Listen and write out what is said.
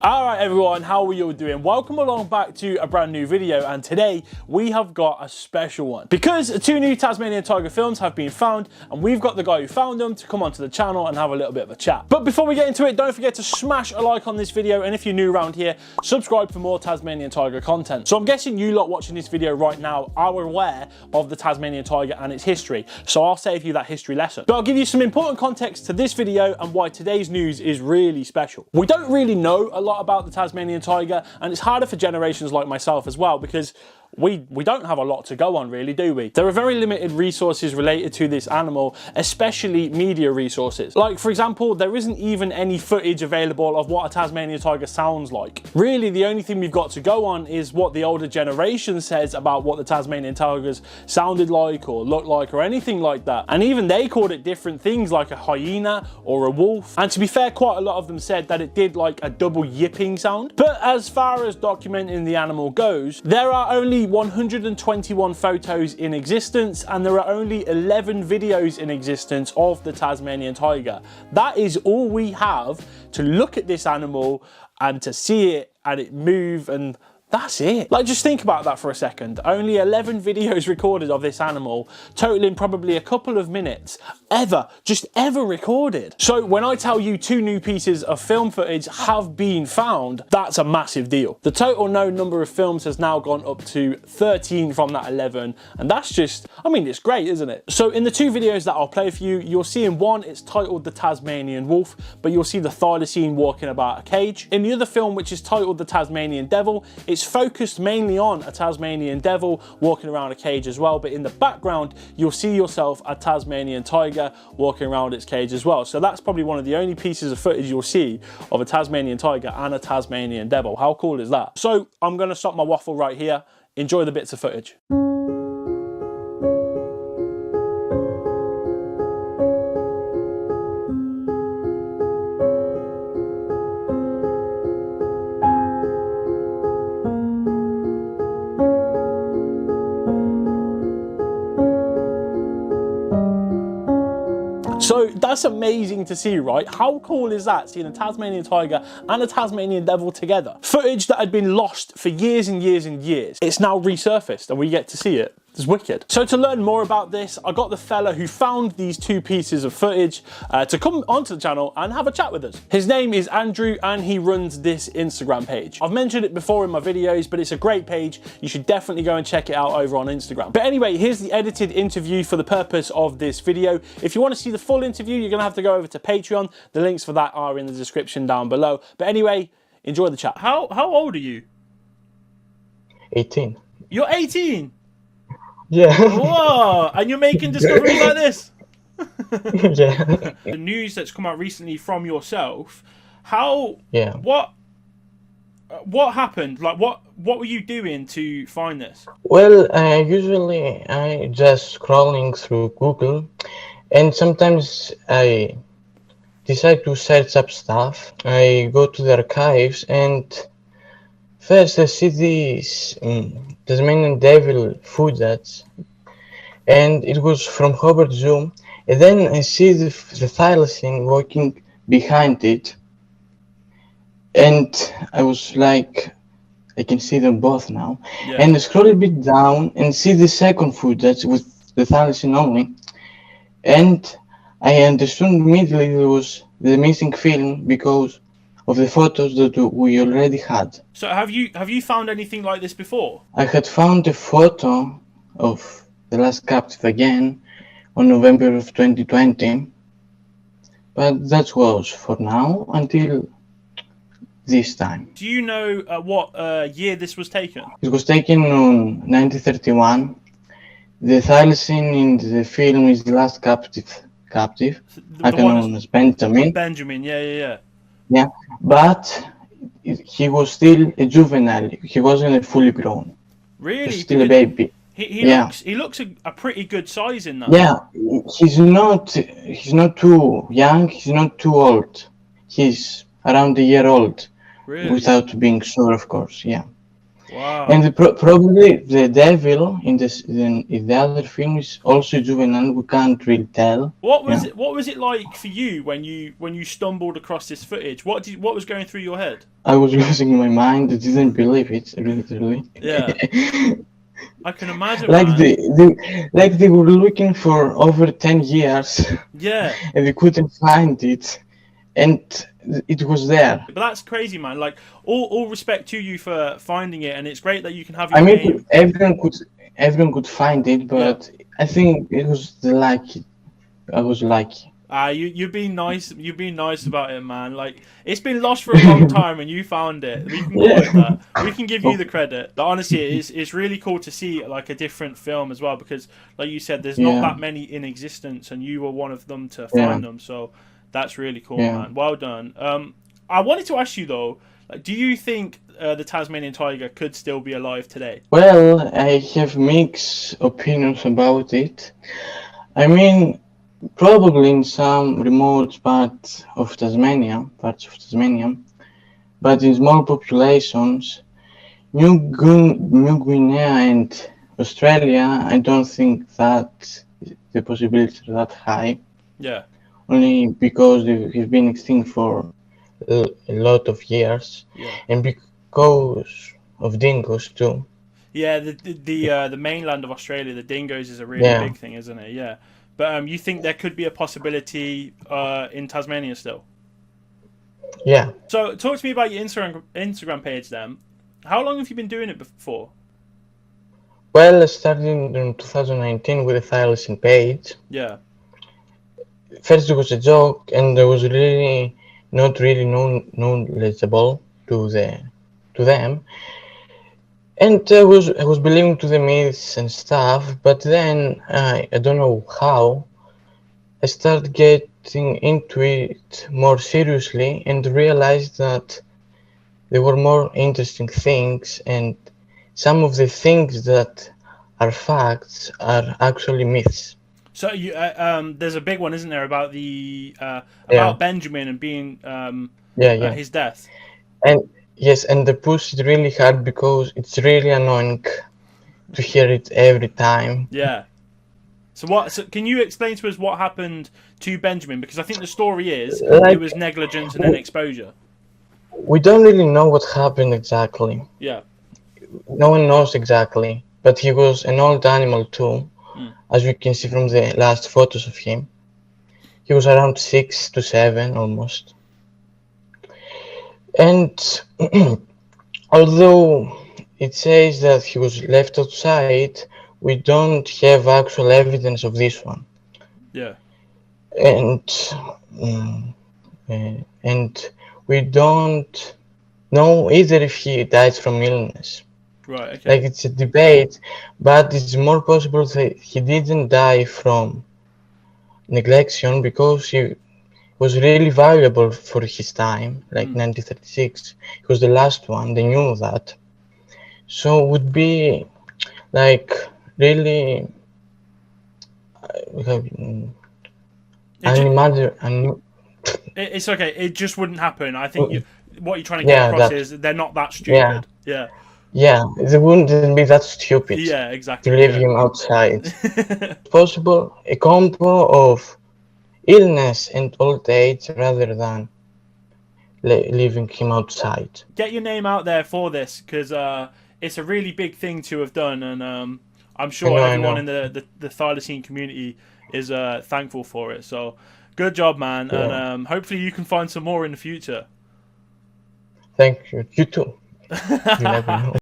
Alright everyone, how are you all doing? Welcome along back to a brand new video, and today we have got a special one. Because two new Tasmanian tiger films have been found, and we've got the guy who found them to come onto the channel and have a little bit of a chat. But before we get into it, don't forget to smash a like on this video, and if you're new around here, subscribe for more Tasmanian tiger content. So I'm guessing you lot watching this video right now are aware of the Tasmanian tiger and its history, so I'll save you that history lesson. But I'll give you some important context to this video and why today's news is really special. We don't really know a lot about the Tasmanian tiger, and it's harder for generations like myself as well, because we don't have a lot to go on, really, do we? There are very limited resources related to this animal, especially media resources. Like, for example, there isn't even any footage available of what a Tasmanian tiger sounds like. Really, the only thing we've got to go on is what the older generation says about what the Tasmanian tigers sounded like or looked like or anything like that. And even they called it different things, like a hyena or a wolf. And to be fair, quite a lot of them said that it did like a double yipping sound. But as far as documenting the animal goes, there are only 121 photos in existence, and there are only 11 videos in existence of the Tasmanian tiger. That is all we have to look at this animal and to see it and it move, and that's it. Like, just think about that for a second. Only 11 videos recorded of this animal, totaling probably a couple of minutes, just ever recorded. So when I tell you two new pieces of film footage have been found, that's a massive deal. The total known number of films has now gone up to 13 from that 11, and that's just, I mean, it's great, isn't it? So in the two videos that I'll play for you, you'll see in one, it's titled The Tasmanian Wolf, but you'll see the thylacine walking about a cage. In the other film, which is titled The Tasmanian Devil, it's focused mainly on a Tasmanian devil walking around a cage as well, but in the background you'll see yourself a Tasmanian tiger walking around its cage as well. So that's probably one of the only pieces of footage you'll see of a Tasmanian tiger and a Tasmanian devil. How cool is that? So I'm going to stop my waffle right here. Enjoy the bits of footage. So that's amazing to see, right? How cool is that, seeing a Tasmanian tiger and a Tasmanian devil together? Footage that had been lost for years and years and years. It's now resurfaced and we get to see it. It's wicked. So to learn more about this, I got the fella who found these two pieces of footage to come onto the channel and have a chat with us. His name is Andrew and he runs this Instagram page. I've mentioned it before in my videos, but it's a great page. You should definitely go and check it out over on Instagram. But anyway, here's the edited interview for the purpose of this video. If you want to see the full interview, you're going to have to go over to Patreon. The links for that are in the description down below. But anyway, enjoy the chat. How old are you? 18. You're 18? Yeah. Whoa! And you're making discoveries like this? Yeah. The news that's come out recently from yourself, how... Yeah. What happened? Like, what were you doing to find this? Well, usually I just scrolling through Google, and sometimes I decide to search up stuff. I go to the archives, and first I see this Tasmanian devil footage, and it was from Hobart Zoo, and then I see the thylacine walking behind it, and I was like, I can see them both now. Yeah. And I scroll a bit down and see the second footage with the thylacine only, and I understood immediately it was the missing film because of the photos that we already had. So have you found anything like this before? I had found a photo of the last captive again on November of 2020, but that was for now until this time. Do you know what year this was taken? It was taken on 1931. The thylacine in the film is the last captive, known as Benjamin. Benjamin, yeah. Yeah, but he was still a juvenile. He wasn't a fully grown. Really? He was still a baby. He looks a pretty good size in that. Yeah, he's not too young. He's not too old. He's around a year old. Really? Without being sure, of course. Yeah. Wow. And probably the devil in the other film is also juvenile. We can't really tell. What was Yeah. it? What was it like for you when you stumbled across this footage? What was going through your head? I was losing my mind. I didn't believe it, literally. Yeah, I can imagine, Like man. they were looking for over 10 years Yeah, and they couldn't find it, and it was there. but that's crazy, man. Like all respect to you for finding it, and it's great that you can have I your mean, name. everyone could find it, Yeah. but I think it was the lucky. I was lucky. You've been nice. You've been nice about it, man. Like it's been lost for a long time, and you found it. We can call Yeah. it that. We can give you Oh, the credit. But honestly, it's really cool to see like a different film as well because, like you said, there's not yeah, that many in existence, and you were one of them to yeah, find them. So that's really cool, yeah. man. Well done. I wanted to ask you though, like, do you think the Tasmanian tiger could still be alive today? Well, I have mixed opinions about it. I mean, probably in some remote parts of Tasmania, but in small populations, New Guinea and Australia, I don't think that the possibilities are that high, Yeah. only because they've been extinct for a lot of years, Yeah. and because of dingoes too. Yeah, the mainland of Australia, the dingoes is a really Yeah, big thing, isn't it? Yeah, but you think there could be a possibility in Tasmania still? yeah. So talk to me about your Instagram page then. How long have you been doing it before? Well, I started in 2019 with a Thylacine page. Yeah, First, it was a joke, and I was really not really knowledgeable to them. And I was believing to the myths and stuff, but then I don't know how I started getting into it more seriously and realized that there were more interesting things, and some of the things that are facts are actually myths. so you there's a big one, isn't there, about the Yeah, about Benjamin and being yeah, yeah. his death? And yes, and they push it really hard because it's really annoying to hear it every time. Yeah. So what? So can you explain to us what happened to Benjamin? Because I think the story is it Like, was negligence and then exposure. we don't really know what happened exactly. Yeah. No one knows exactly, but he was an old animal too, Mm. as we can see from the last photos of him. He was around 6 to 7 almost. And although it says that he was left outside, we don't have actual evidence of this one. Yeah. And mm, and we don't know either if he died from illness. Right. Okay. Like, it's a debate, but it's more possible that he didn't die from neglection because he was really valuable for his time, like Mm. 1936. He was the last one, they knew that. So it would be like really It ju- unimaginable. it's okay. It just wouldn't happen. I think what you're trying to get Yeah, across that. is they're not that Yeah, stupid. Yeah. yeah. They wouldn't be that stupid Yeah. to Exactly. leave Yeah. him outside. Possible a combo of illness and old age rather than leaving him outside. Get your name out there for this because it's a really big thing to have done, and I'm sure I everyone know. in the thylacine community is thankful for it. So good job, man, and Yeah. hopefully you can find some more in the future. Thank you. You too. You never know.